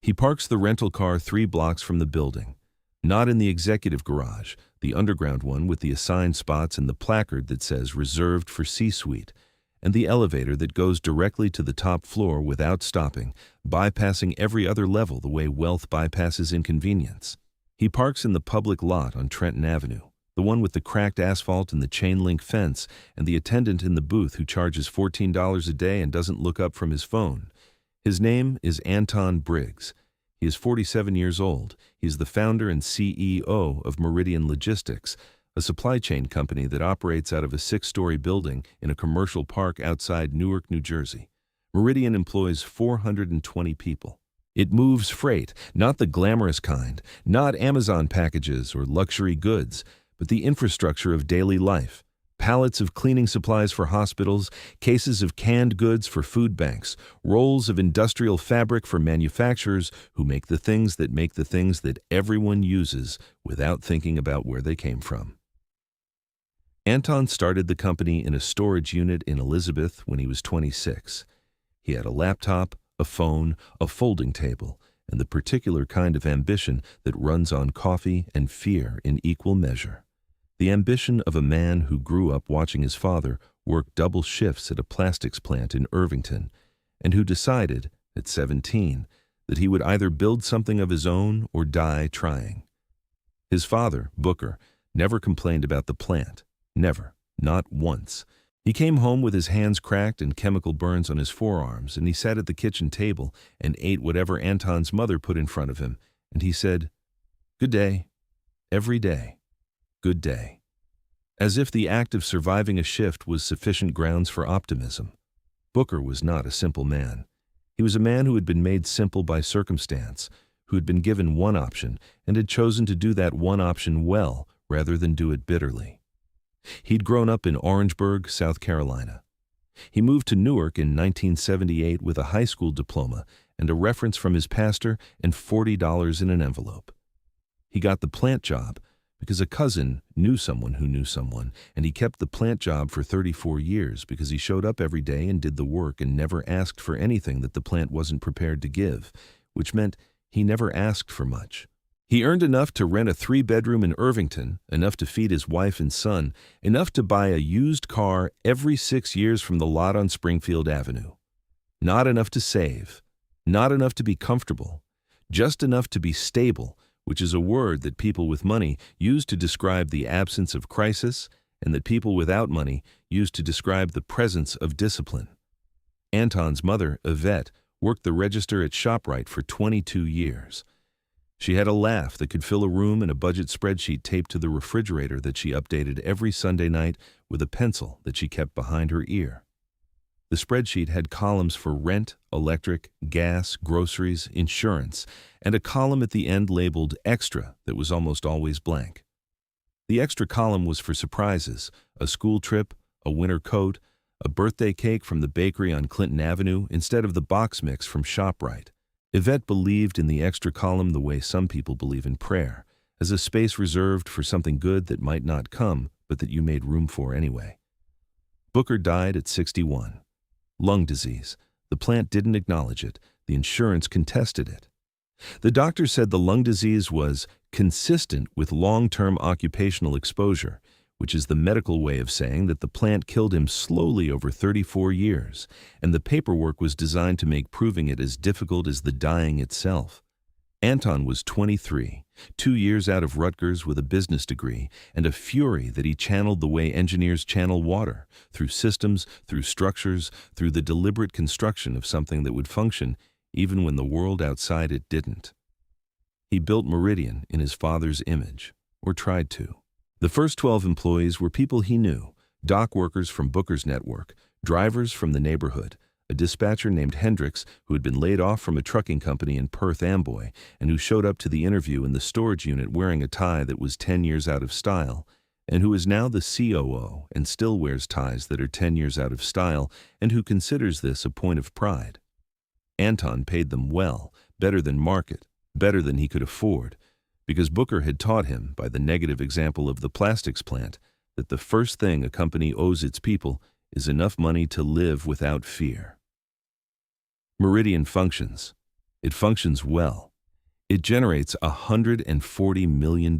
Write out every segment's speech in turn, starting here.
He parks the rental car 3 blocks from the building, not in the executive garage, the underground one with the assigned spots and the placard that says reserved for C-suite, and the elevator that goes directly to the top floor without stopping, bypassing every other level the way wealth bypasses inconvenience. He parks in the public lot on Trenton Avenue, the one with the cracked asphalt and the chain-link fence, and the attendant in the booth who charges $14 a day and doesn't look up from his phone. His name is Anton Briggs. He is 47 years old. He is the founder and CEO of Meridian Logistics, a supply chain company that operates out of a 6-story building in a commercial park outside Newark, New Jersey. Meridian employs 420 people. It moves freight, not the glamorous kind, not Amazon packages or luxury goods, but the infrastructure of daily life. Pallets of cleaning supplies for hospitals, cases of canned goods for food banks, rolls of industrial fabric for manufacturers who make the things that everyone uses without thinking about where they came from. Anton started the company in a storage unit in Elizabeth when he was 26. He had a laptop, a phone, a folding table, and the particular kind of ambition that runs on coffee and fear in equal measure. The ambition of a man who grew up watching his father work double shifts at a plastics plant in Irvington, and who decided, at 17, that he would either build something of his own or die trying. His father, Booker, never complained about the plant. Never. Not once. He came home with his hands cracked and chemical burns on his forearms, and he sat at the kitchen table and ate whatever Anton's mother put in front of him, and he said, "Good day. Every day. Good day." As if the act of surviving a shift was sufficient grounds for optimism. Booker was not a simple man. He was a man who had been made simple by circumstance, who had been given one option and had chosen to do that one option well rather than do it bitterly. He'd grown up in Orangeburg, South Carolina. He moved to Newark in 1978 with a high school diploma and a reference from his pastor and $40 in an envelope. He got the plant job because a cousin knew someone who knew someone, and he kept the plant job for 34 years because he showed up every day and did the work and never asked for anything that the plant wasn't prepared to give, which meant he never asked for much. He earned enough to rent a 3-bedroom in Irvington, enough to feed his wife and son, enough to buy a used car every 6 years from the lot on Springfield Avenue. Not enough to save, not enough to be comfortable, just enough to be stable, which is a word that people with money use to describe the absence of crisis and that people without money use to describe the presence of discipline. Anton's mother, Yvette, worked the register at ShopRite for 22 years. She had a laugh that could fill a room and a budget spreadsheet taped to the refrigerator that she updated every Sunday night with a pencil that she kept behind her ear. The spreadsheet had columns for rent, electric, gas, groceries, insurance, and a column at the end labeled Extra that was almost always blank. The extra column was for surprises, a school trip, a winter coat, a birthday cake from the bakery on Clinton Avenue instead of the box mix from ShopRite. Yvette believed in the extra column the way some people believe in prayer, as a space reserved for something good that might not come, but that you made room for anyway. Booker died at 61. Lung disease. The plant didn't acknowledge it. The insurance contested it. The doctor said the lung disease was consistent with long-term occupational exposure, which is the medical way of saying that the plant killed him slowly over 34 years, and the paperwork was designed to make proving it as difficult as the dying itself. Anton was 23, 2 years out of Rutgers with a business degree, and a fury that he channeled the way engineers channel water, through systems, through structures, through the deliberate construction of something that would function even when the world outside it didn't. He built Meridian in his father's image, or tried to. The first 12 employees were people he knew, dock workers from Booker's network, drivers from the neighborhood, a dispatcher named Hendricks who had been laid off from a trucking company in Perth Amboy and who showed up to the interview in the storage unit wearing a tie that was 10 years out of style, and who is now the COO and still wears ties that are 10 years out of style and who considers this a point of pride. Anton paid them well, better than market, better than he could afford, because Booker had taught him, by the negative example of the plastics plant, that the first thing a company owes its people is enough money to live without fear. Meridian functions. It functions well. It generates $140 million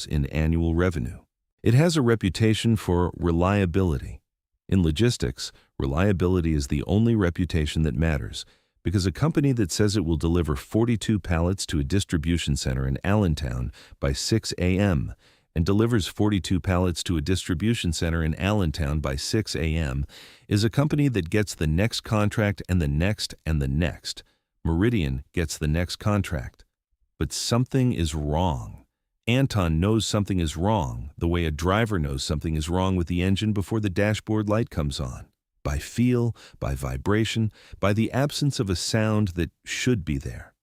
in annual revenue. It has a reputation for reliability. In logistics, reliability is the only reputation that matters, because a company that says it will deliver 42 pallets to a distribution center in Allentown by 6 a.m. and delivers 42 pallets to a distribution center in Allentown by 6 a.m. is a company that gets the next contract and the next and the next. Meridian gets the next contract. But something is wrong. Anton knows something is wrong, the way a driver knows something is wrong with the engine before the dashboard light comes on. By feel, by vibration, by the absence of a sound that should be there.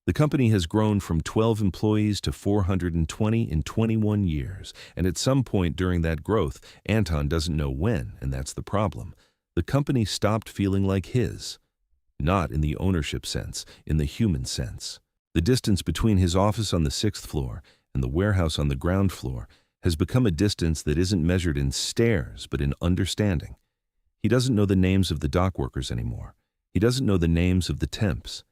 The company has grown from 12 employees to 420 in 21 years, and at some point during that growth, Anton doesn't know when, and that's the problem. The company stopped feeling like his. Not in the ownership sense, in the human sense. The distance between his office on the 6th floor and the warehouse on the ground floor has become a distance that isn't measured in stairs, but in understanding. He doesn't know the names of the dock workers anymore. He doesn't know the names of the temps.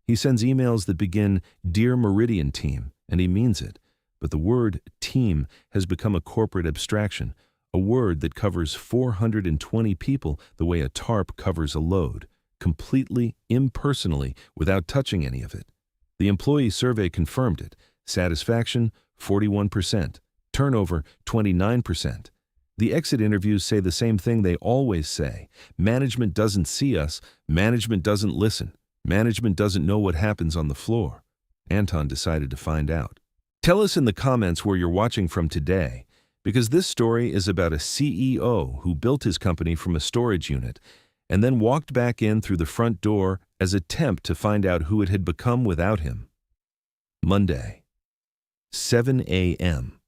He sends emails that begin, "Dear Meridian Team," and he means it. But the word team has become a corporate abstraction, a word that covers 420 people the way a tarp covers a load, completely, impersonally, without touching any of it. The employee survey confirmed it. Satisfaction, 41%. Turnover, 29%. The exit interviews say the same thing they always say. Management doesn't see us. Management doesn't listen. Management doesn't know what happens on the floor. Anton decided to find out. Tell us in the comments where you're watching from today, because this story is about a CEO who built his company from a storage unit and then walked back in through the front door as a temp to find out who it had become without him. Monday, 7 a.m.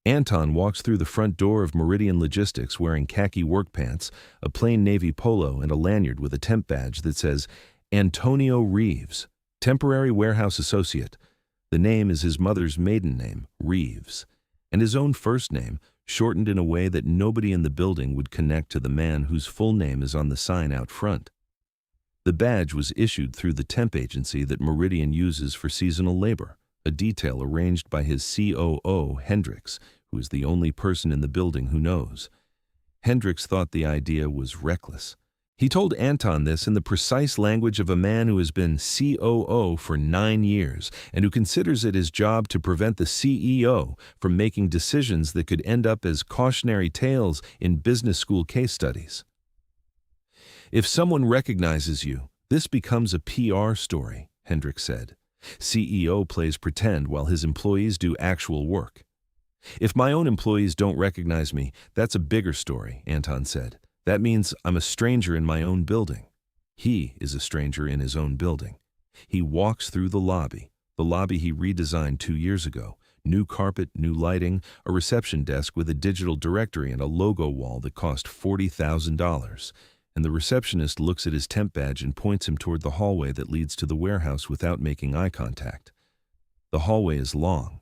Anton walks through the front door of Meridian Logistics wearing khaki work pants, a plain navy polo, and a lanyard with a temp badge that says, Antonio Reeves, temporary warehouse associate. The name is his mother's maiden name, Reeves, and his own first name, shortened in a way that nobody in the building would connect to the man whose full name is on the sign out front. The badge was issued through the temp agency that Meridian uses for seasonal labor, a detail arranged by his COO, Hendricks, who is the only person in the building who knows. Hendricks thought the idea was reckless. He told Anton this in the precise language of a man who has been COO for 9 years and who considers it his job to prevent the CEO from making decisions that could end up as cautionary tales in business school case studies. If someone recognizes you, this becomes a PR story, Hendricks said. CEO plays pretend while his employees do actual work. If my own employees don't recognize me, that's a bigger story, Anton said. That means I'm a stranger in my own building. He is a stranger in his own building. He walks through the lobby he redesigned 2 years ago. New carpet, new lighting, a reception desk with a digital directory and a logo wall that cost $40,000. And the receptionist looks at his temp badge and points him toward the hallway that leads to the warehouse without making eye contact. The hallway is long.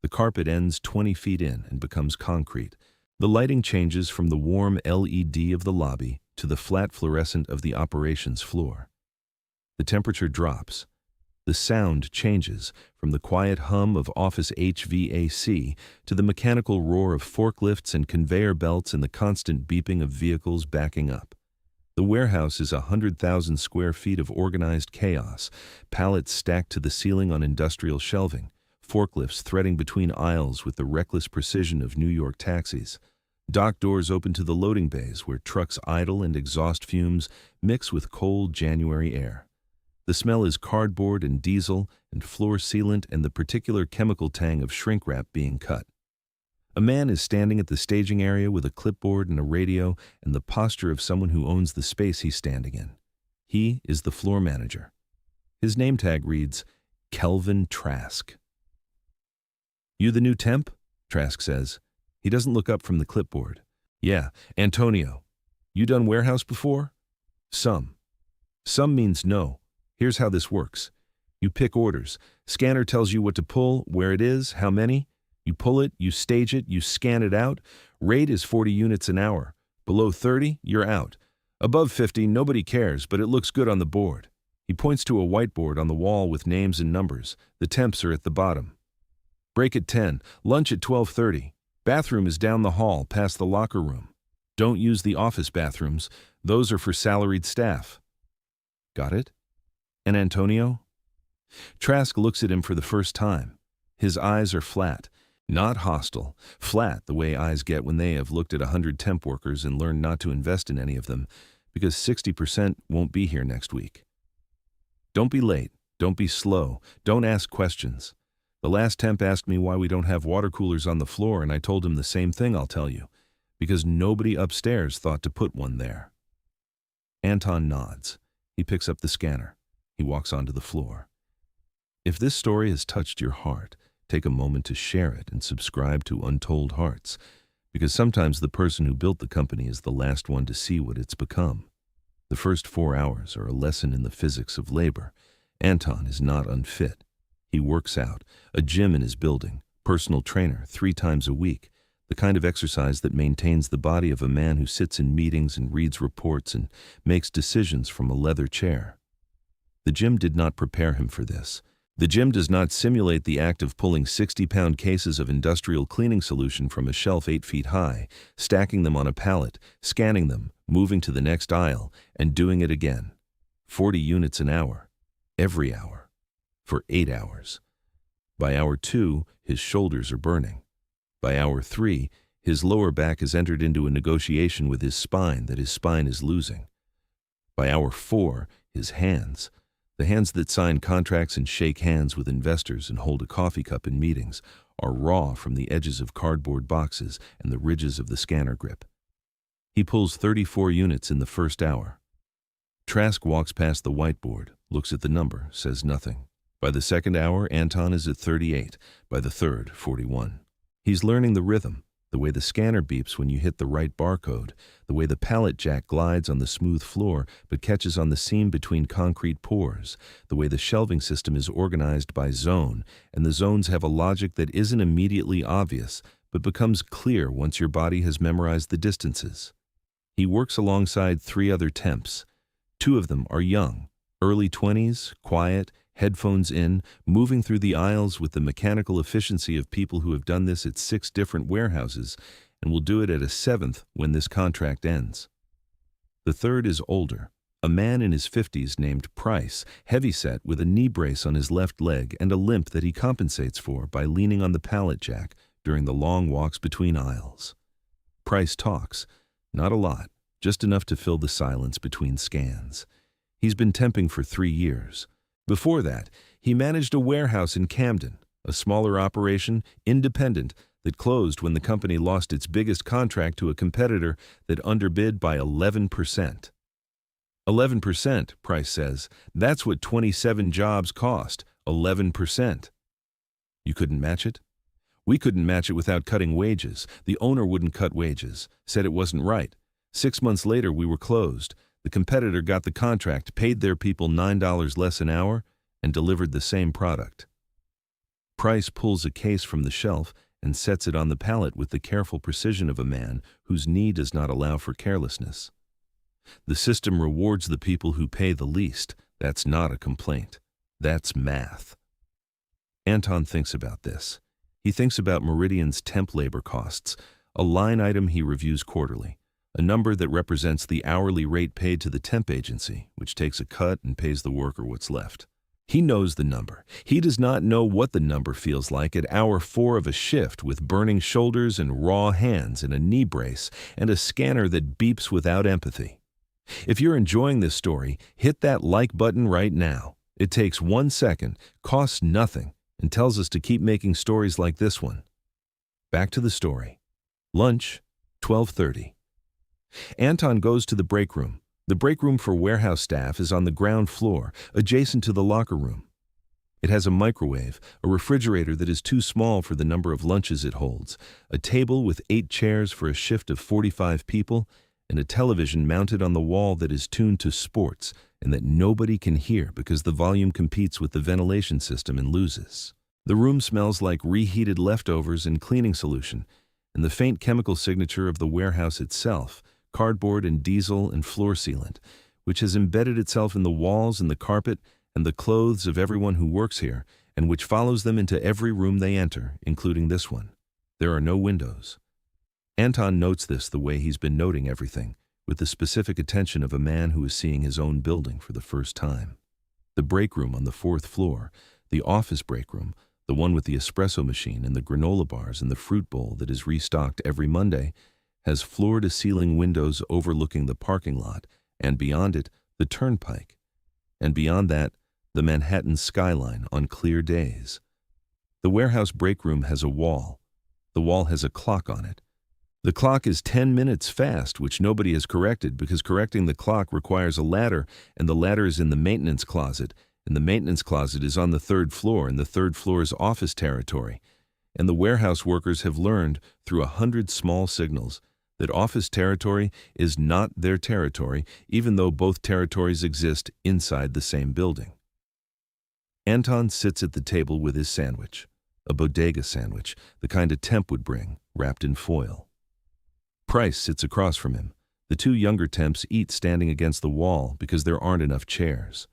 The carpet ends 20 feet in and becomes concrete. The lighting changes from the warm LED of the lobby to the flat fluorescent of the operations floor. The temperature drops. The sound changes from the quiet hum of office HVAC to the mechanical roar of forklifts and conveyor belts and the constant beeping of vehicles backing up. The warehouse is 100,000 square feet of organized chaos, pallets stacked to the ceiling on industrial shelving, forklifts threading between aisles with the reckless precision of New York taxis. Dock doors open to the loading bays where trucks idle and exhaust fumes mix with cold January air. The smell is cardboard and diesel and floor sealant and the particular chemical tang of shrink wrap being cut. A man is standing at the staging area with a clipboard and a radio and the posture of someone who owns the space he's standing in. He is the floor manager. His name tag reads, Kelvin Trask. You the new temp? Trask says. He doesn't look up from the clipboard. Yeah, Antonio. You done warehouse before? Some. Some means no. Here's how this works. You pick orders. Scanner tells you what to pull, where it is, how many. You pull it, you stage it, you scan it out. Rate is 40 units an hour. Below 30, you're out. Above 50, nobody cares, but it looks good on the board. He points to a whiteboard on the wall with names and numbers. The temps are at the bottom. Break at 10, lunch at 12:30. Bathroom is down the hall past the locker room. Don't use the office bathrooms. Those are for salaried staff. Got it? And Antonio? Trask looks at him for the first time. His eyes are flat, not hostile, flat the way eyes get when they have looked at 100 temp workers and learned not to invest in any of them, because 60% won't be here next week. Don't be late. Don't be slow. Don't ask questions. The last temp asked me why we don't have water coolers on the floor, and I told him the same thing I'll tell you, because nobody upstairs thought to put one there. Anton nods. He picks up the scanner. He walks onto the floor. If this story has touched your heart, take a moment to share it and subscribe to Untold Hearts, because sometimes the person who built the company is the last one to see what it's become. The first 4 hours are a lesson in the physics of labor. Anton is not unfit. He works out, a gym in his building, personal trainer 3 times a week, the kind of exercise that maintains the body of a man who sits in meetings and reads reports and makes decisions from a leather chair. The gym did not prepare him for this. The gym does not simulate the act of pulling 60-pound cases of industrial cleaning solution from a shelf 8 feet high, stacking them on a pallet, scanning them, moving to the next aisle, and doing it again. 40 units an hour. Every hour. For 8 hours. By hour 2, his shoulders are burning. By hour 3, his lower back has entered into a negotiation with his spine that his spine is losing. By hour 4, his hands, the hands that sign contracts and shake hands with investors and hold a coffee cup in meetings, are raw from the edges of cardboard boxes and the ridges of the scanner grip. He pulls 34 units in the first hour. Trask walks past the whiteboard, looks at the number, says nothing. By the second hour, Anton is at 38. By the third, 41. He's learning the rhythm, the way the scanner beeps when you hit the right barcode, the way the pallet jack glides on the smooth floor but catches on the seam between concrete pours, the way the shelving system is organized by zone, and the zones have a logic that isn't immediately obvious but becomes clear once your body has memorized the distances. He works alongside 3 other temps. 2 of them are young, early 20s, quiet, headphones in, moving through the aisles with the mechanical efficiency of people who have done this at 6 different warehouses and will do it at a 7th when this contract ends. The third is older, a man in his 50s named Price, heavyset with a knee brace on his left leg and a limp that he compensates for by leaning on the pallet jack during the long walks between aisles. Price talks, not a lot, just enough to fill the silence between scans. He's been temping for 3 years. Before that, he managed a warehouse in Camden, a smaller operation, independent, that closed when the company lost its biggest contract to a competitor that underbid by 11%. 11%, Price says. That's what 27 jobs cost, 11%. You couldn't match it? We couldn't match it without cutting wages. The owner wouldn't cut wages, said it wasn't right. 6 months later, we were closed. The competitor got the contract, paid their people $9 less an hour, and delivered the same product. Price pulls a case from the shelf and sets it on the pallet with the careful precision of a man whose knee does not allow for carelessness. The system rewards the people who pay the least. That's not a complaint. That's math. Anton thinks about this. He thinks about Meridian's temp labor costs, a line item he reviews quarterly. A number that represents the hourly rate paid to the temp agency, which takes a cut and pays the worker what's left. He knows the number. He does not know what the number feels like at hour 4 of a shift with burning shoulders and raw hands and a knee brace and a scanner that beeps without empathy. If you're enjoying this story, hit that like button right now. It takes 1 second, costs nothing, and tells us to keep making stories like this one. Back to the story. Lunch, 12:30. Anton goes to the break room. The break room for warehouse staff is on the ground floor, adjacent to the locker room. It has a microwave, a refrigerator that is too small for the number of lunches it holds, a table with 8 chairs for a shift of 45 people, and a television mounted on the wall that is tuned to sports and that nobody can hear because the volume competes with the ventilation system and loses. The room smells like reheated leftovers and cleaning solution, and the faint chemical signature of the warehouse itself, cardboard and diesel and floor sealant, which has embedded itself in the walls and the carpet and the clothes of everyone who works here, and which follows them into every room they enter, including this one. There are no windows. Anton notes this the way he's been noting everything, with the specific attention of a man who is seeing his own building for the first time. The break room on the 4th floor, the office break room, the one with the espresso machine and the granola bars and the fruit bowl that is restocked every Monday, has floor-to-ceiling windows overlooking the parking lot, and beyond it, the turnpike. And beyond that, the Manhattan skyline on clear days. The warehouse break room has a wall. The wall has a clock on it. The clock is 10 minutes fast, which nobody has corrected because correcting the clock requires a ladder, and the ladder is in the maintenance closet, and the maintenance closet is on the 3rd floor, and the 3rd floor is office territory. And the warehouse workers have learned, through 100 small signals, that office territory is not their territory, even though both territories exist inside the same building. Anton sits at the table with his sandwich, a bodega sandwich, the kind a temp would bring, wrapped in foil. Price sits across from him. The two younger temps eat standing against the wall because there aren't enough chairs.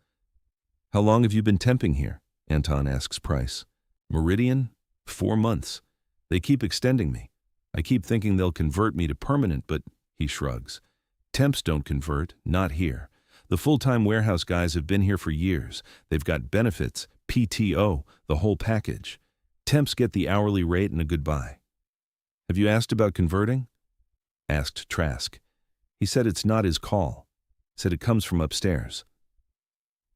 "How long have you been temping here?" Anton asks Price. "Meridian? 4 months. They keep extending me. I keep thinking they'll convert me to permanent, but," he shrugs. "Temps don't convert, not here. The full-time warehouse guys have been here for years. They've got benefits, PTO, the whole package. Temps get the hourly rate and a goodbye." "Have you asked about converting?" asked Trask. He said it's not his call. Said it comes from upstairs.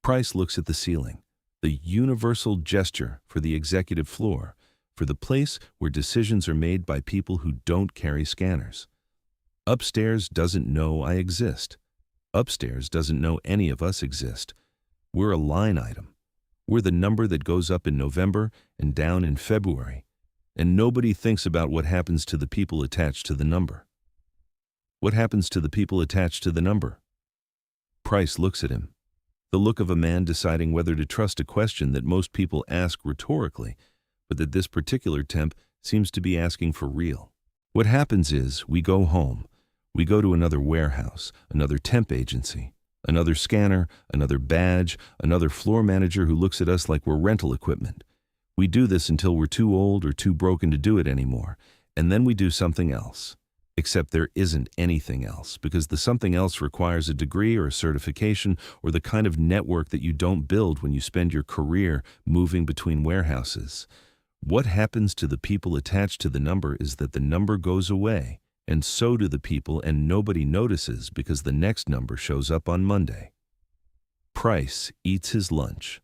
Price looks at the ceiling, the universal gesture for the executive floor, for the place where decisions are made by people who don't carry scanners. Upstairs doesn't know I exist. Upstairs doesn't know any of us exist. We're a line item. We're the number that goes up in November and down in February. And nobody thinks about what happens to the people attached to the number. What happens to the people attached to the number? Price looks at him, the look of a man deciding whether to trust a question that most people ask rhetorically, but that this particular temp seems to be asking for real. What happens is we go home. We go to another warehouse, another temp agency, another scanner, another badge, another floor manager who looks at us like we're rental equipment. We do this until we're too old or too broken to do it anymore, and then we do something else. Except there isn't anything else, because the something else requires a degree or a certification or the kind of network that you don't build when you spend your career moving between warehouses. What happens to the people attached to the number is that the number goes away, and so do the people, and nobody notices because the next number shows up on Monday. Price eats his lunch.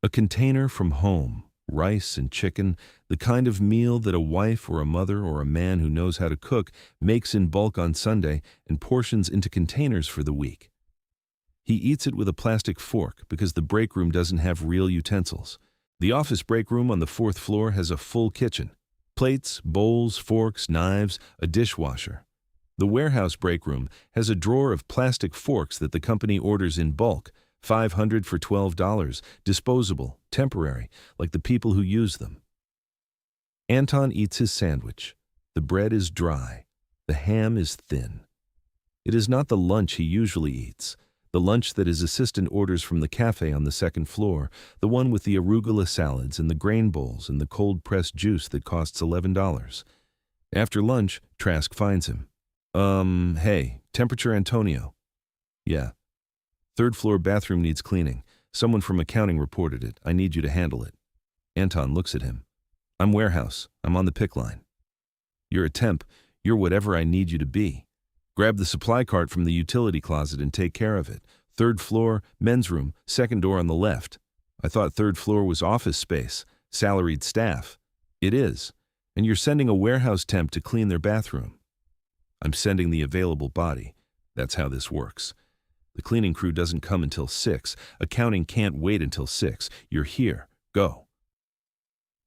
A container from home, rice and chicken, the kind of meal that a wife or a mother or a man who knows how to cook makes in bulk on Sunday and portions into containers for the week. He eats it with a plastic fork because the break room doesn't have real utensils. The office break room on the 4th floor has a full kitchen. Plates, bowls, forks, knives, a dishwasher. The warehouse break room has a drawer of plastic forks that the company orders in bulk, 500 for $12, disposable, temporary, like the people who use them. Anton eats his sandwich. The bread is dry. The ham is thin. It is not the lunch he usually eats, the lunch that his assistant orders from the cafe on the 2nd floor, the one with the arugula salads and the grain bowls and the cold-pressed juice that costs $11. After lunch, Trask finds him. Hey, temperature Antonio." "Yeah." "3rd floor bathroom needs cleaning. Someone from accounting reported it. I need you to handle it." Anton looks at him. "I'm warehouse. I'm on the pick line." "You're a temp. You're whatever I need you to be. Grab the supply cart from the utility closet and take care of it. 3rd floor, men's room, 2nd door on the left. I thought 3rd floor was office space, salaried staff. It is. And you're sending a warehouse temp to clean their bathroom." "I'm sending the available body. That's how this works. The cleaning crew doesn't come until 6. Accounting can't wait until 6. You're here. Go."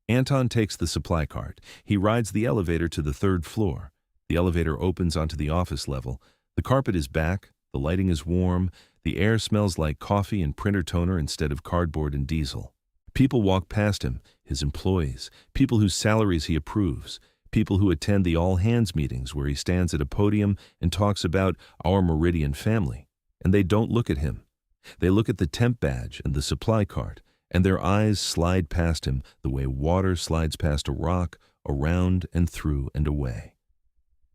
Anton takes the supply cart. He rides the elevator to the 3rd floor. The elevator opens onto the office level. The carpet is back. The lighting is warm. The air smells like coffee and printer toner instead of cardboard and diesel. People walk past him, his employees, people whose salaries he approves, people who attend the all-hands meetings where he stands at a podium and talks about our Meridian family. and they don't look at him. They look at the temp badge and the supply cart, and their eyes slide past him the way water slides past a rock, around and through and away.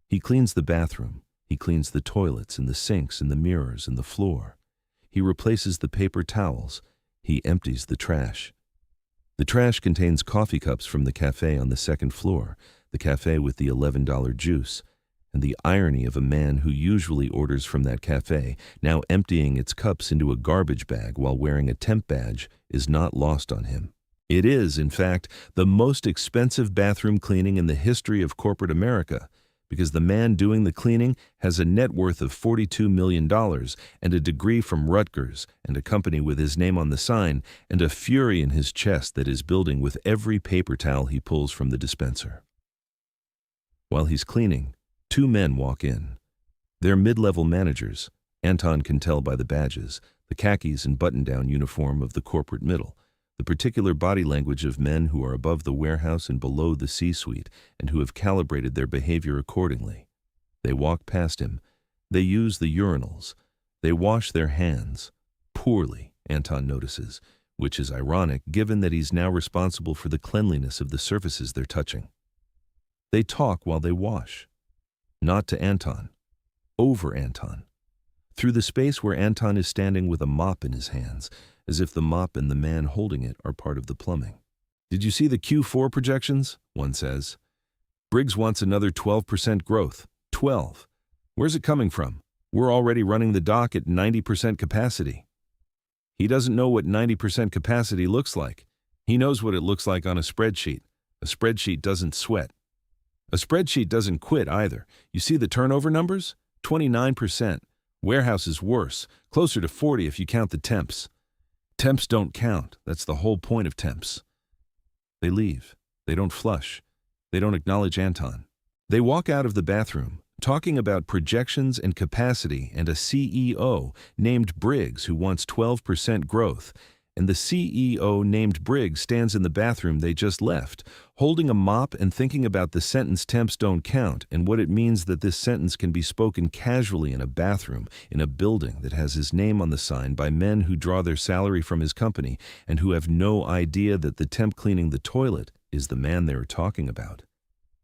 He cleans the bathroom. He cleans the toilets and the sinks and the mirrors and the floor. He replaces the paper towels. He empties the trash. The trash contains coffee cups from the cafe on the second floor, the cafe with the $11 juice, and the irony of a man who usually orders from that cafe, now emptying its cups into a garbage bag while wearing a temp badge, is not lost on him. It is, in fact, the most expensive bathroom cleaning in the history of corporate America, because the man doing the cleaning has a net worth of $42 million and a degree from Rutgers and a company with his name on the sign and a fury in his chest that is building with every paper towel he pulls from the dispenser. While he's cleaning, two men walk in. They're mid-level managers. Anton can tell by the badges, the khakis and button-down uniform of the corporate middle, the particular body language of men who are above the warehouse and below the C-suite and who have calibrated their behavior accordingly. They walk past him. They use the urinals. They wash their hands. Poorly, Anton notices, which is ironic given that he's now responsible for the cleanliness of the surfaces they're touching. They talk while they wash. Not to Anton. Over Anton. Through the space where Anton is standing with a mop in his hands, as if the mop and the man holding it are part of the plumbing. "Did you see the Q4 projections?" one says. "Briggs wants another 12% growth. 12. Where's it coming from? We're already running the dock at 90% capacity." He doesn't know what 90% capacity looks like. He knows what it looks like on a spreadsheet. A spreadsheet doesn't sweat. A spreadsheet doesn't quit either. You see the turnover numbers? 29%. Warehouse is worse, closer to 40 if you count the temps. Temps don't count. That's the whole point of temps. They leave. They don't flush. They don't acknowledge Anton. They walk out of the bathroom, talking about projections and capacity and a CEO named Briggs who wants 12% growth, and the CEO named Briggs stands in the bathroom they just left, holding a mop and thinking about the sentence "temps don't count" and what it means that this sentence can be spoken casually in a bathroom, in a building that has his name on the sign by men who draw their salary from his company and who have no idea that the temp cleaning the toilet is the man they are talking about.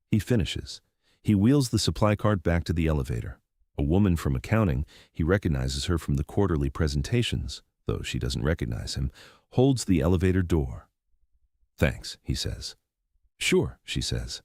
He finishes. He wheels the supply cart back to the elevator. A woman from accounting, he recognizes her from the quarterly presentations, though she doesn't recognize him, holds the elevator door. "Thanks," he says. "Sure," she says.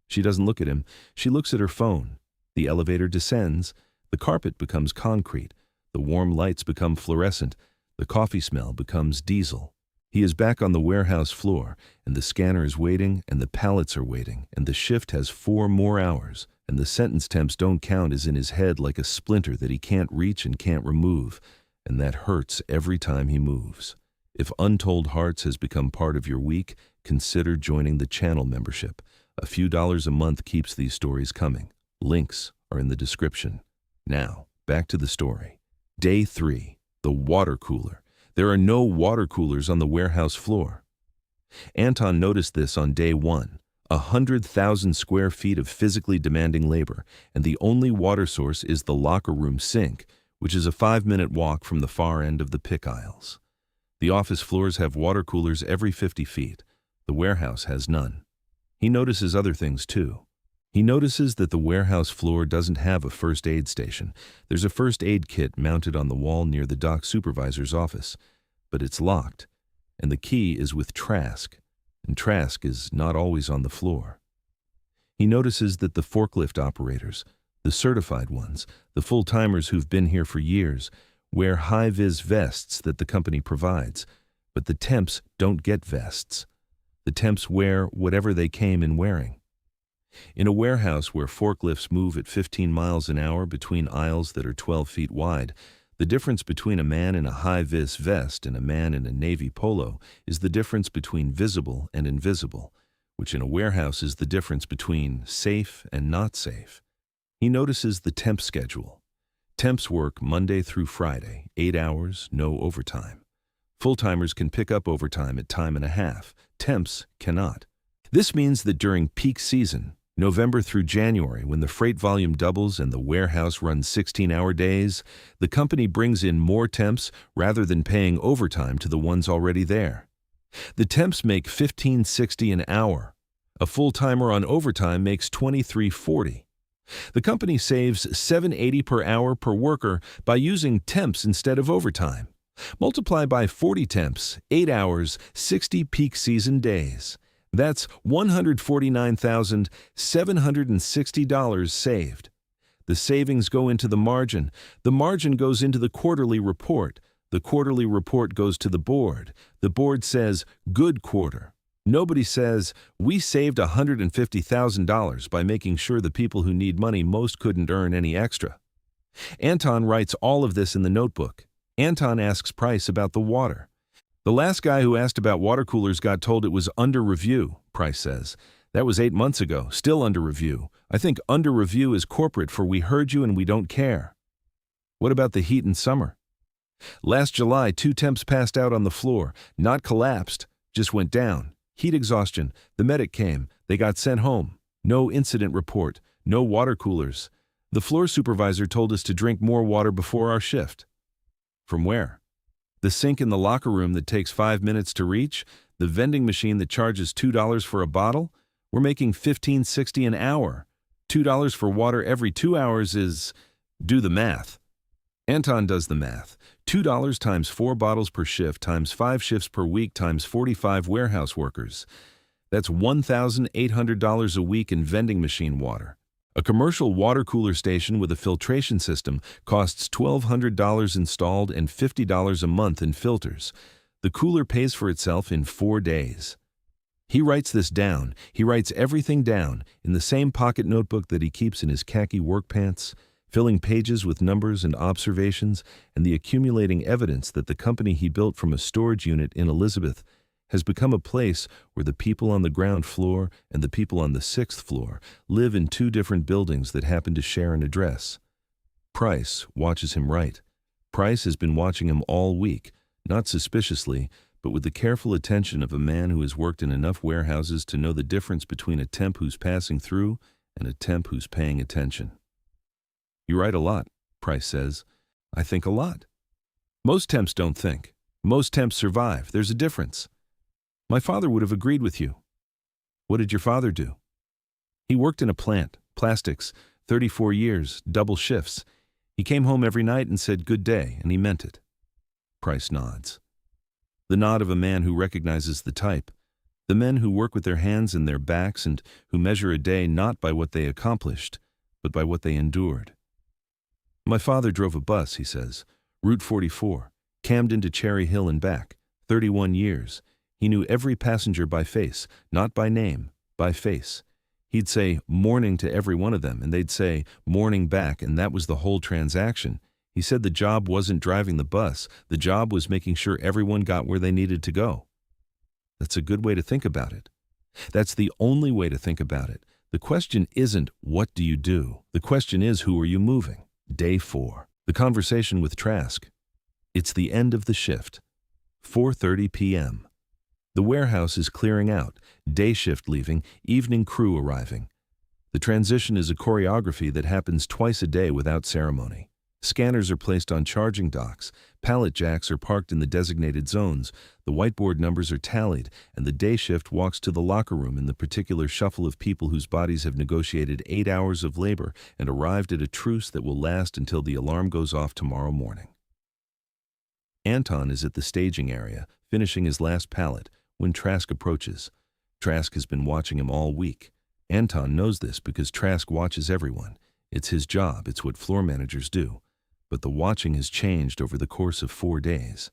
She doesn't look at him. She looks at her phone. The elevator descends. The carpet becomes concrete. The warm lights become fluorescent. The coffee smell becomes diesel. He is back on the warehouse floor, and the scanner is waiting, and the pallets are waiting, and the shift has 4 more hours, and the sentence "temps don't count" is in his head like a splinter that he can't reach and can't remove, and that hurts every time he moves. If Untold Hearts has become part of your week, consider joining the channel membership. A few dollars a month keeps these stories coming. Links are in the description. Now, back to the story. Day 3, the water cooler. There are no water coolers on the warehouse floor. Anton noticed this on day 1. 100,000 square feet of physically demanding labor, and the only water source is the locker room sink, which is a 5-minute walk from the far end of the pick aisles. The office floors have water coolers every 50 feet. The warehouse has none. He notices other things too. He notices that the warehouse floor doesn't have a first aid station. There's a first aid kit mounted on the wall near the dock supervisor's office, but it's locked, and the key is with Trask, and Trask is not always on the floor. He notices that the forklift operators, the certified ones, the full-timers who've been here for years, wear high-vis vests that the company provides, but the temps don't get vests. The temps wear whatever they came in wearing. In a warehouse where forklifts move at 15 miles an hour between aisles that are 12 feet wide, the difference between a man in a high-vis vest and a man in a navy polo is the difference between visible and invisible, which in a warehouse is the difference between safe and not safe. He notices the temp schedule. Temps work Monday through Friday, 8 hours, no overtime. Full-timers can pick up overtime at time and a half. Temps cannot. This means that during peak season, November through January, when the freight volume doubles and the warehouse runs 16-hour days, the company brings in more temps rather than paying overtime to the ones already there. The temps make $15.60 an hour. A full-timer on overtime makes $23.40. The company saves $7.80 per hour per worker by using temps instead of overtime. Multiply by 40 temps, 8 hours, 60 peak season days. That's $149,760 saved. The savings go into the margin. The margin goes into the quarterly report. The quarterly report goes to the board. The board says, "Good quarter." Nobody says, "We saved $150,000 by making sure the people who need money most couldn't earn any extra." Anton writes all of this in the notebook. Anton asks Price about the water. "The last guy who asked about water coolers got told it was under review," Price says. "That was 8 months ago, still under review. I think under review is corporate for we heard you and we don't care." "What about the heat in summer?" "Last July, 2 temps passed out on the floor, not collapsed, just went down. Heat exhaustion. The medic came. They got sent home. No incident report. No water coolers. The floor supervisor told us to drink more water before our shift." "From where?" "The sink in the locker room that takes 5 minutes to reach, the vending machine that charges $2 for a bottle. We're making $15.60 an hour. $2 for water every 2 hours is..." "Do the math." Anton does the math. $2 times 4 bottles per shift times 5 shifts per week times 45 warehouse workers. That's $1,800 a week in vending machine water. A commercial water cooler station with a filtration system costs $1,200 installed and $50 a month in filters. The cooler pays for itself in 4 days. He writes this down. He writes everything down in the same pocket notebook that he keeps in his khaki work pants, filling pages with numbers and observations and the accumulating evidence that the company he built from a storage unit in Elizabeth has become a place where the people on the ground floor and the people on the 6th floor live in 2 different buildings that happen to share an address. Price watches him write. Price has been watching him all week, not suspiciously, but with the careful attention of a man who has worked in enough warehouses to know the difference between a temp who's passing through and a temp who's paying attention. "You write a lot," Price says. "I think a lot." "Most temps don't think. Most temps survive. There's a difference." "My father would have agreed with you." "What did your father do?" "He worked in a plant, plastics, 34 years, double shifts. He came home every night and said good day, and he meant it." Price nods. The nod of a man who recognizes the type. The men who work with their hands and their backs and who measure a day not by what they accomplished, but by what they endured. "My father drove a bus," he says. "Route 44, Camden to Cherry Hill and back, 31 years. He knew every passenger by face, not by name, by face. He'd say morning to every one of them, and they'd say morning back, and that was the whole transaction. He said the job wasn't driving the bus. The job was making sure everyone got where they needed to go." That's a good way to think about it. That's the only way to think about it. The question isn't, what do you do? The question is, who are you moving? Day 4. The conversation with Trask. It's the end of the shift. 4:30 p.m. The warehouse is clearing out, day shift leaving, evening crew arriving. The transition is a choreography that happens twice a day without ceremony. Scanners are placed on charging docks, pallet jacks are parked in the designated zones, the whiteboard numbers are tallied, and the day shift walks to the locker room in the particular shuffle of people whose bodies have negotiated 8 hours of labor and arrived at a truce that will last until the alarm goes off tomorrow morning. Anton is at the staging area, finishing his last pallet, when Trask approaches. Trask has been watching him all week. Anton knows this because Trask watches everyone. It's his job, it's what floor managers do. But the watching has changed over the course of 4 days.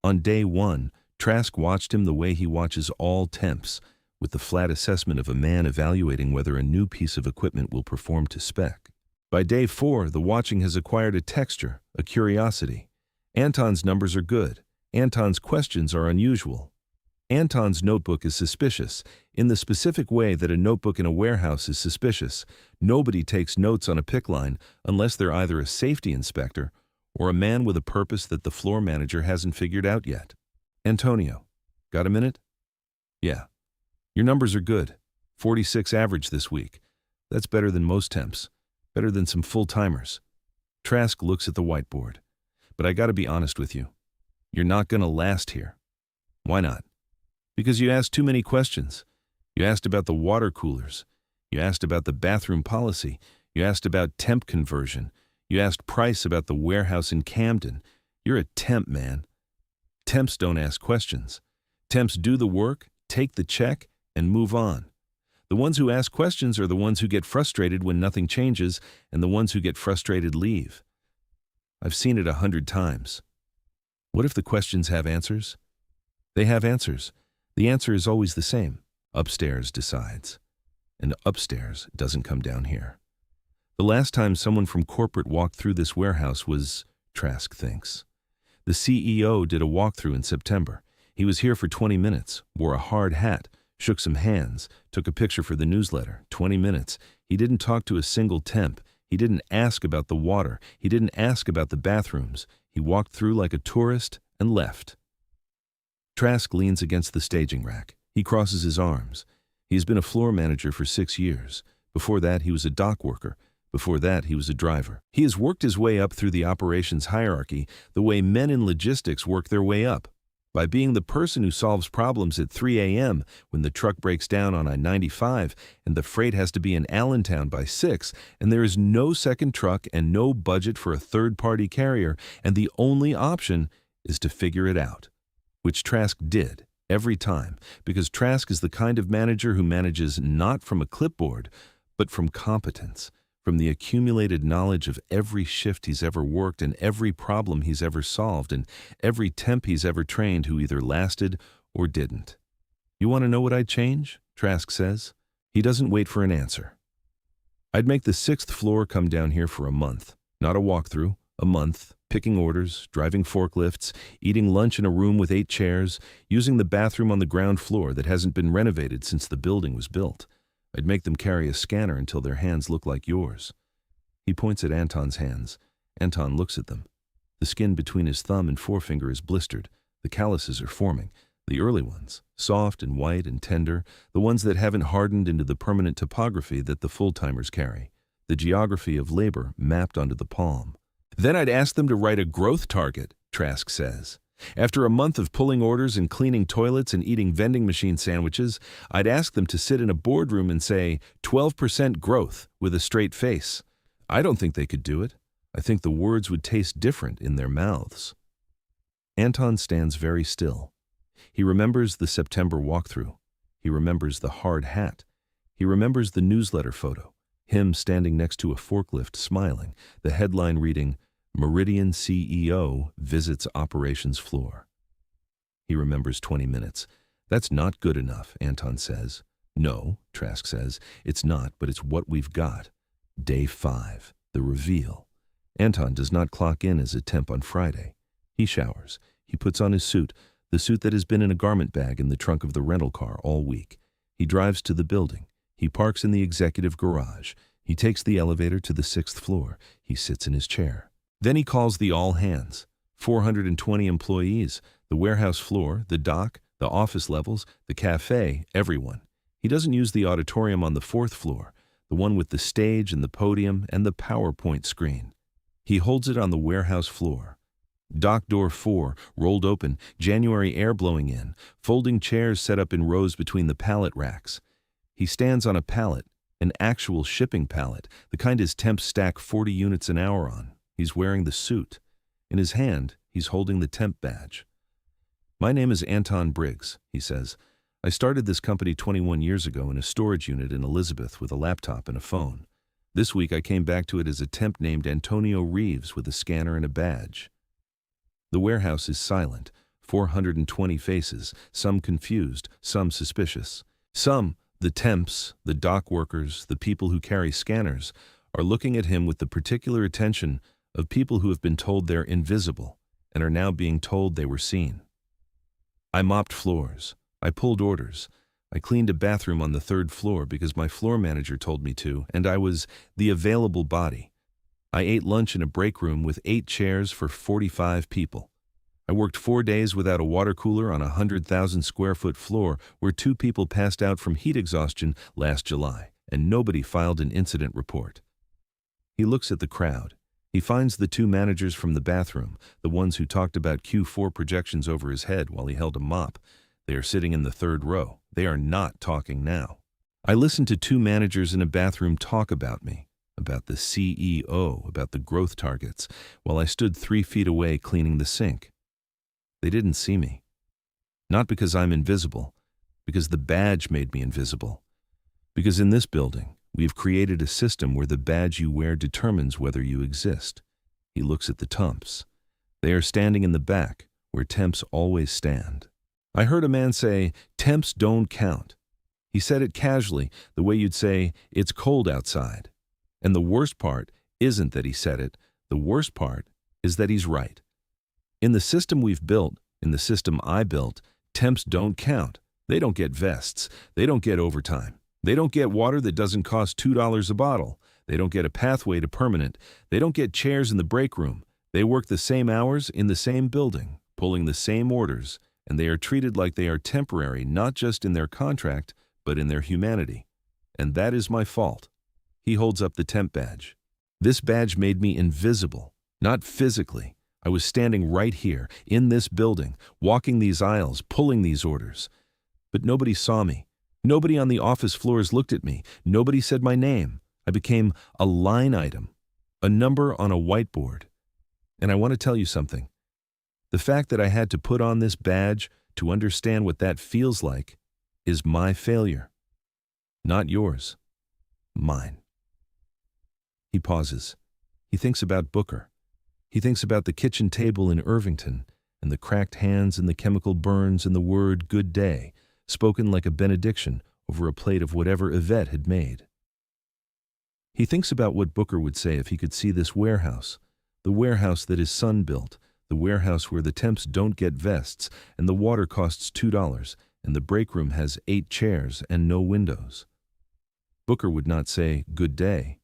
On day 1, Trask watched him the way he watches all temps, with the flat assessment of a man evaluating whether a new piece of equipment will perform to spec. By day 4, the watching has acquired a texture, a curiosity. Anton's numbers are good. Anton's questions are unusual. Anton's notebook is suspicious, in the specific way that a notebook in a warehouse is suspicious. Nobody takes notes on a pick line unless they're either a safety inspector or a man with a purpose that the floor manager hasn't figured out yet. "Antonio, got a minute?" "Yeah." "Your numbers are good. 46 average this week. That's better than most temps. Better than some full-timers. Trask looks at the whiteboard. But I gotta be honest with you. You're not gonna last here. Why not? Because you asked too many questions. You asked about the water coolers. You asked about the bathroom policy. You asked about temp conversion. You asked Price about the warehouse in Camden. You're a temp, man. Temps don't ask questions. Temps do the work, take the check, and move on. The ones who ask questions are the ones who get frustrated when nothing changes, and the ones who get frustrated leave. I've seen it 100 times. What if the questions have answers? They have answers. The answer is always the same. Upstairs decides. And upstairs doesn't come down here. The last time someone from corporate walked through this warehouse was, Trask thinks. The CEO did a walkthrough in September. He was here for 20 minutes, wore a hard hat, shook some hands, took a picture for the newsletter. 20 minutes. He didn't talk to a single temp. He didn't ask about the water. He didn't ask about the bathrooms. He walked through like a tourist and left. Trask leans against the staging rack. He crosses his arms. He has been a floor manager for 6 years. Before that, he was a dock worker. Before that, he was a driver. He has worked his way up through the operations hierarchy the way men in logistics work their way up, by being the person who solves problems at 3 a.m. when the truck breaks down on I-95 and the freight has to be in Allentown by 6, and there is no second truck and no budget for a third-party carrier, and the only option is to figure it out, which Trask did every time, because Trask is the kind of manager who manages not from a clipboard, but from competence, from the accumulated knowledge of every shift he's ever worked and every problem he's ever solved and every temp he's ever trained who either lasted or didn't. You want to know what I'd change? Trask says. He doesn't wait for an answer. I'd make the 6th floor come down here for a month. Not a walkthrough, a month, picking orders, driving forklifts, eating lunch in a room with 8 chairs, using the bathroom on the ground floor that hasn't been renovated since the building was built. I'd make them carry a scanner until their hands look like yours. He points at Anton's hands. Anton looks at them. The skin between his thumb and forefinger is blistered. The calluses are forming. The early ones, soft and white and tender, the ones that haven't hardened into the permanent topography that the full-timers carry. The geography of labor mapped onto the palm. Then I'd ask them to write a growth target, Trask says. After a month of pulling orders and cleaning toilets and eating vending machine sandwiches, I'd ask them to sit in a boardroom and say, 12% growth, with a straight face. I don't think they could do it. I think the words would taste different in their mouths. Anton stands very still. He remembers the September walkthrough. He remembers the hard hat. He remembers the newsletter photo, him standing next to a forklift smiling, the headline reading, Meridian CEO visits operations floor. He remembers 20 minutes. That's not good enough, Anton says. No, Trask says, it's not, but it's what we've got. Day 5, the reveal. Anton does not clock in as a temp on Friday. He showers. He puts on his suit, the suit that has been in a garment bag in the trunk of the rental car all week. He drives to the building. He parks in the executive garage. He takes the elevator to the 6th floor. He sits in his chair. Then he calls the all hands, 420 employees, the warehouse floor, the dock, the office levels, the cafe, everyone. He doesn't use the auditorium on the 4th floor, the one with the stage and the podium and the PowerPoint screen. He holds it on the warehouse floor. Dock door 4, rolled open, January air blowing in, folding chairs set up in rows between the pallet racks. He stands on a pallet, an actual shipping pallet, the kind his temps stack 40 units an hour on. He's wearing the suit. In his hand, he's holding the temp badge. My name is Anton Briggs, he says. I started this company 21 years ago in a storage unit in Elizabeth with a laptop and a phone. This week I came back to it as a temp named Antonio Reeves with a scanner and a badge. The warehouse is silent, 420 faces, some confused, some suspicious. Some, the temps, the dock workers, the people who carry scanners, are looking at him with the particular attention of people who have been told they're invisible and are now being told they were seen. I mopped floors. I pulled orders. I cleaned a bathroom on the 3rd floor because my floor manager told me to, and I was the available body. I ate lunch in a break room with 8 chairs for 45 people. I worked 4 days without a water cooler on a 100,000 square foot floor where 2 people passed out from heat exhaustion last July, and nobody filed an incident report. He looks at the crowd. He finds the 2 managers from the bathroom, the ones who talked about Q4 projections over his head while he held a mop. They are sitting in the 3rd row. They are not talking now. I listened to 2 managers in a bathroom talk about me, about the CEO, about the growth targets, while I stood 3 feet away cleaning the sink. They didn't see me. Not because I'm invisible, because the badge made me invisible. Because in this building, we've created a system where the badge you wear determines whether you exist. He looks at the temps. They are standing in the back, where temps always stand. I heard a man say, "Temps don't count." He said it casually, the way you'd say, "It's cold outside." And the worst part isn't that he said it. The worst part is that he's right. In the system we've built, in the system I built, temps don't count. They don't get vests. They don't get overtime. They don't get water that doesn't cost $2 a bottle. They don't get a pathway to permanent. They don't get chairs in the break room. They work the same hours in the same building, pulling the same orders, and they are treated like they are temporary, not just in their contract, but in their humanity. And that is my fault. He holds up the temp badge. This badge made me invisible, not physically. I was standing right here, in this building, walking these aisles, pulling these orders. But nobody saw me. Nobody on the office floors looked at me. Nobody said my name. I became a line item, a number on a whiteboard. And I want to tell you something. The fact that I had to put on this badge to understand what that feels like is my failure. Not yours. Mine. He pauses. He thinks about Booker. He thinks about the kitchen table in Irvington and the cracked hands and the chemical burns and the word "good day," spoken like a benediction over a plate of whatever Yvette had made. He thinks about what Booker would say if he could see this warehouse, the warehouse that his son built, the warehouse where the temps don't get vests and the water costs $2 and the break room has 8 chairs and no windows. Booker would not say, "Good day."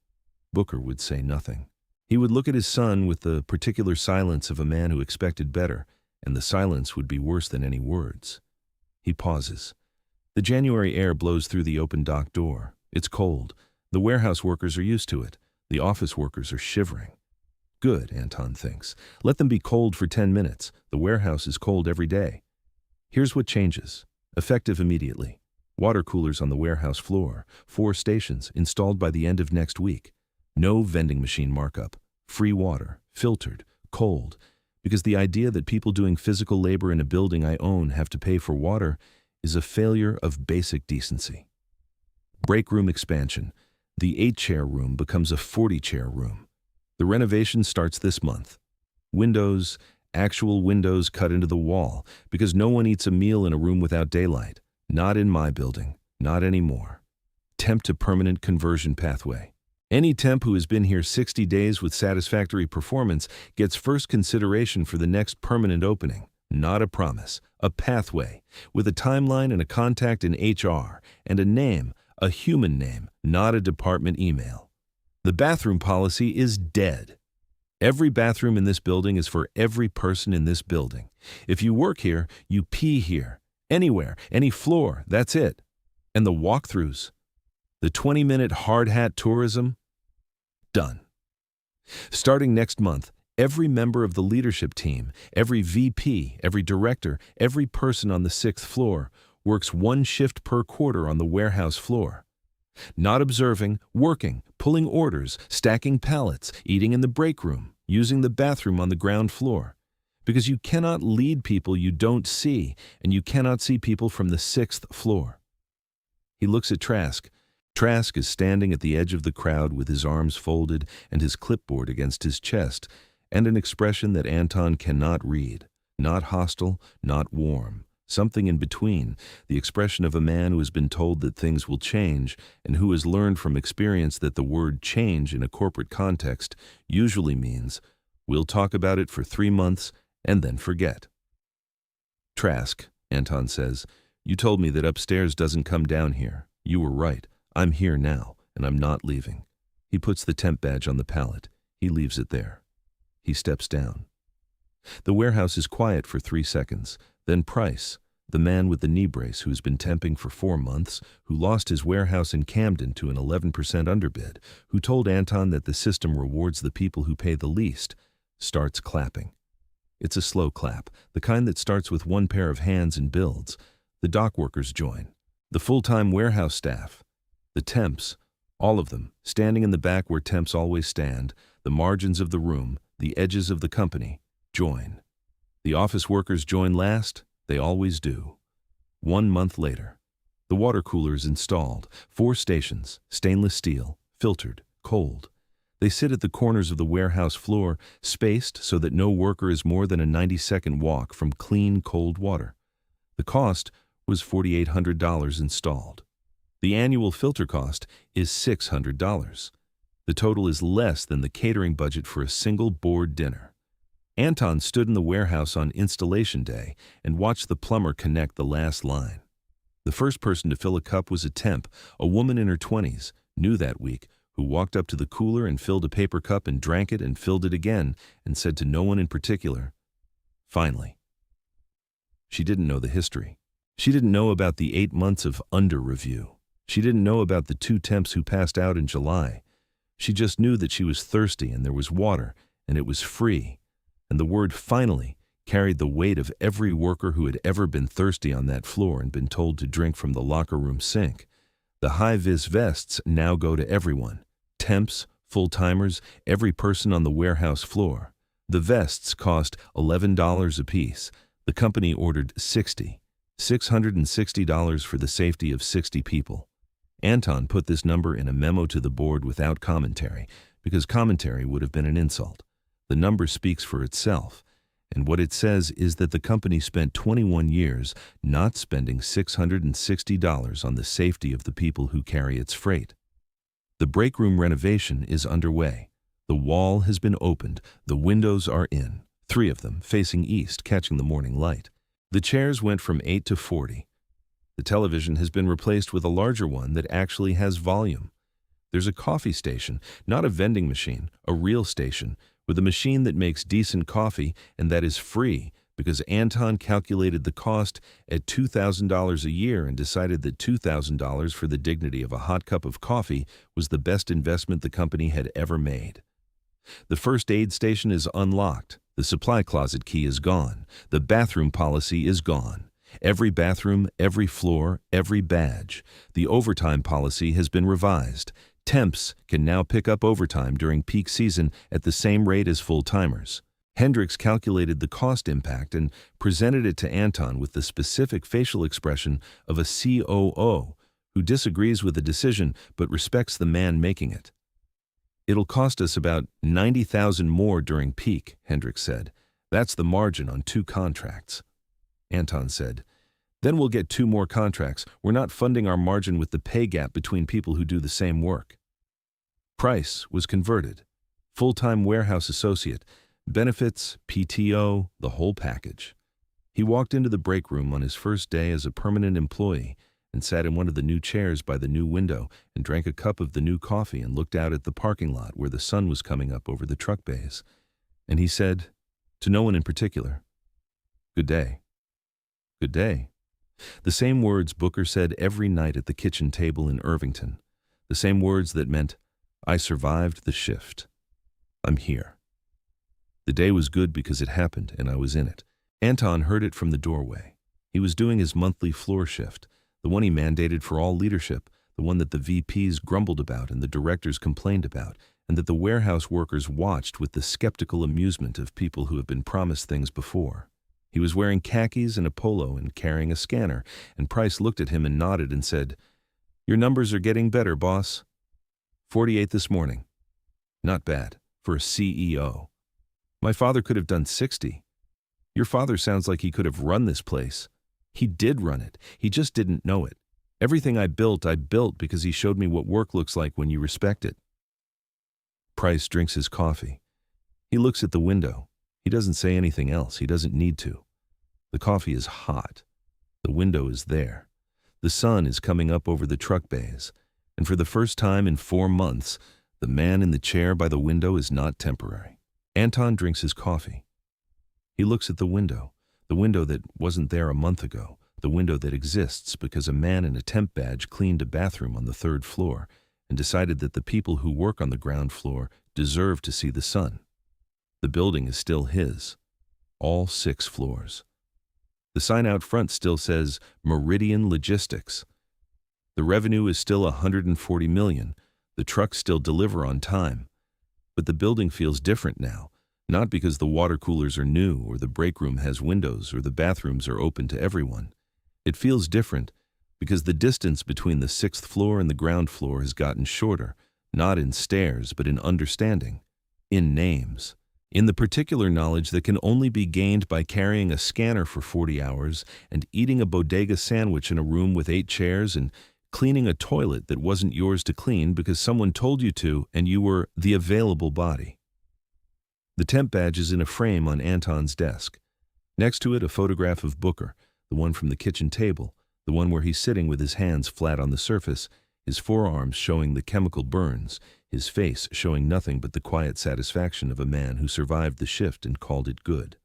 Booker would say nothing. He would look at his son with the particular silence of a man who expected better, and the silence would be worse than any words. He pauses. The January air blows through the open dock door. It's cold. The warehouse workers are used to it. The office workers are shivering. Good, Anton thinks. Let them be cold for 10 minutes. The warehouse is cold every day. Here's what changes. Effective immediately. Water coolers on the warehouse floor. 4 stations installed by the end of next week. No vending machine markup. Free water. Filtered. Cold. Because the idea that people doing physical labor in a building I own have to pay for water is a failure of basic decency. Break room expansion. The 8-chair room becomes a 40-chair room. The renovation starts this month. Windows, actual windows cut into the wall, because no one eats a meal in a room without daylight. Not in my building. Not anymore. Temp to permanent conversion pathway. Any temp who has been here 60 days with satisfactory performance gets first consideration for the next permanent opening. Not a promise, a pathway, with a timeline and a contact in HR, and a name, a human name, not a department email. The bathroom policy is dead. Every bathroom in this building is for every person in this building. If you work here, you pee here. Anywhere, any floor, that's it. And the walkthroughs. The 20-minute hard hat tourism? Done. Starting next month, every member of the leadership team, every VP, every director, every person on the 6th floor works 1 shift per quarter on the warehouse floor. Not observing, working, pulling orders, stacking pallets, eating in the break room, using the bathroom on the ground floor. Because you cannot lead people you don't see, and you cannot see people from the 6th floor. He looks at Trask. Trask is standing at the edge of the crowd with his arms folded and his clipboard against his chest, and an expression that Anton cannot read. Not hostile, not warm. Something in between, the expression of a man who has been told that things will change and who has learned from experience that the word change in a corporate context usually means, "We'll talk about it for 3 months and then forget." "Trask," Anton says, "you told me that upstairs doesn't come down here. You were right. I'm here now, and I'm not leaving." He puts the temp badge on the pallet. He leaves it there. He steps down. The warehouse is quiet for 3 seconds. Then Price, the man with the knee brace who's been temping for 4 months, who lost his warehouse in Camden to an 11% underbid, who told Anton that the system rewards the people who pay the least, starts clapping. It's a slow clap, the kind that starts with one pair of hands and builds. The dock workers join. The full-time warehouse staff. The temps, all of them, standing in the back where temps always stand, the margins of the room, the edges of the company, join. The office workers join last, they always do. 1 month later, the water cooler is installed, 4 stations, stainless steel, filtered, cold. They sit at the corners of the warehouse floor, spaced so that no worker is more than a 90-second walk from clean, cold water. The cost was $4,800 installed. The annual filter cost is $600. The total is less than the catering budget for a single board dinner. Anton stood in the warehouse on installation day and watched the plumber connect the last line. The first person to fill a cup was a temp, a woman in her 20s, new that week, who walked up to the cooler and filled a paper cup and drank it and filled it again and said to no one in particular, "Finally." She didn't know the history. She didn't know about the 8 months of under-review. She didn't know about the 2 temps who passed out in July. She just knew that she was thirsty and there was water and it was free. And the word "finally" carried the weight of every worker who had ever been thirsty on that floor and been told to drink from the locker room sink. The high-vis vests now go to everyone. Temps, full-timers, every person on the warehouse floor. The vests cost $11 apiece. The company ordered 60. $660 for the safety of 60 people. Anton put this number in a memo to the board without commentary, because commentary would have been an insult. The number speaks for itself, and what it says is that the company spent 21 years not spending $660 on the safety of the people who carry its freight. The break room renovation is underway. The wall has been opened. The windows are in, 3 of them facing east, catching the morning light. The chairs went from 8 to 40. The television has been replaced with a larger one that actually has volume. There's a coffee station, not a vending machine, a real station, with a machine that makes decent coffee and that is free because Anton calculated the cost at $2,000 a year and decided that $2,000 for the dignity of a hot cup of coffee was the best investment the company had ever made. The first aid station is unlocked. The supply closet key is gone. The bathroom policy is gone. Every bathroom, every floor, every badge. The overtime policy has been revised. Temps can now pick up overtime during peak season at the same rate as full-timers. Hendricks calculated the cost impact and presented it to Anton with the specific facial expression of a COO who disagrees with the decision but respects the man making it. "It'll cost us about $90,000 more during peak," Hendricks said. "That's the margin on 2 contracts." Anton said, "Then we'll get 2 more contracts. We're not funding our margin with the pay gap between people who do the same work." Price was converted. Full-time warehouse associate, benefits, PTO, the whole package. He walked into the break room on his first day as a permanent employee and sat in one of the new chairs by the new window and drank a cup of the new coffee and looked out at the parking lot where the sun was coming up over the truck bays. And he said, to no one in particular, "Good day." "Good day." The same words Booker said every night at the kitchen table in Irvington. The same words that meant, "I survived the shift. I'm here." The day was good because it happened and I was in it. Anton heard it from the doorway. He was doing his monthly floor shift, the one he mandated for all leadership, the one that the VPs grumbled about and the directors complained about, and that the warehouse workers watched with the skeptical amusement of people who have been promised things before. He was wearing khakis and a polo and carrying a scanner, and Price looked at him and nodded and said, "Your numbers are getting better, boss." 48 this morning. Not bad, for a CEO. My father could have done 60. Your father sounds like he could have run this place. He did run it. He just didn't know it. Everything I built because he showed me what work looks like when you respect it. Price drinks his coffee. He looks at the window. He doesn't say anything else. He doesn't need to. The coffee is hot. The window is there. The sun is coming up over the truck bays. And for the first time in 4 months, the man in the chair by the window is not temporary. Anton drinks his coffee. He looks at the window that wasn't there a month ago, the window that exists because a man in a temp badge cleaned a bathroom on the 3rd floor and decided that the people who work on the ground floor deserve to see the sun. The building is still his, all 6 floors. The sign out front still says Meridian Logistics. The revenue is still $140 million. The trucks still deliver on time. But the building feels different now, not because the water coolers are new or the break room has windows or the bathrooms are open to everyone. It feels different because the distance between the 6th floor and the ground floor has gotten shorter, not in stairs but in understanding, in names, in the particular knowledge that can only be gained by carrying a scanner for 40 hours and eating a bodega sandwich in a room with 8 chairs and cleaning a toilet that wasn't yours to clean because someone told you to and you were the available body. The temp badge is in a frame on Anton's desk. Next to it, a photograph of Booker, the one from the kitchen table, the one where he's sitting with his hands flat on the surface, his forearms showing the chemical burns, his face showing nothing but the quiet satisfaction of a man who survived the shift and called it good.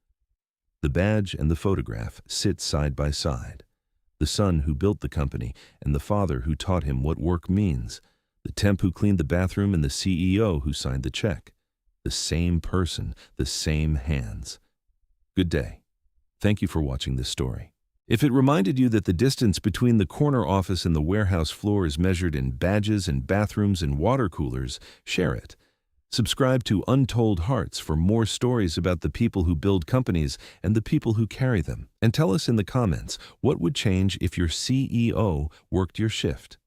The badge and the photograph sit side by side. The son who built the company and the father who taught him what work means, the temp who cleaned the bathroom and the CEO who signed the check. The same person, the same hands. Good day. Thank you for watching this story. If it reminded you that the distance between the corner office and the warehouse floor is measured in badges and bathrooms and water coolers, share it. Subscribe to Untold Hearts for more stories about the people who build companies and the people who carry them. And tell us in the comments, what would change if your CEO worked your shift?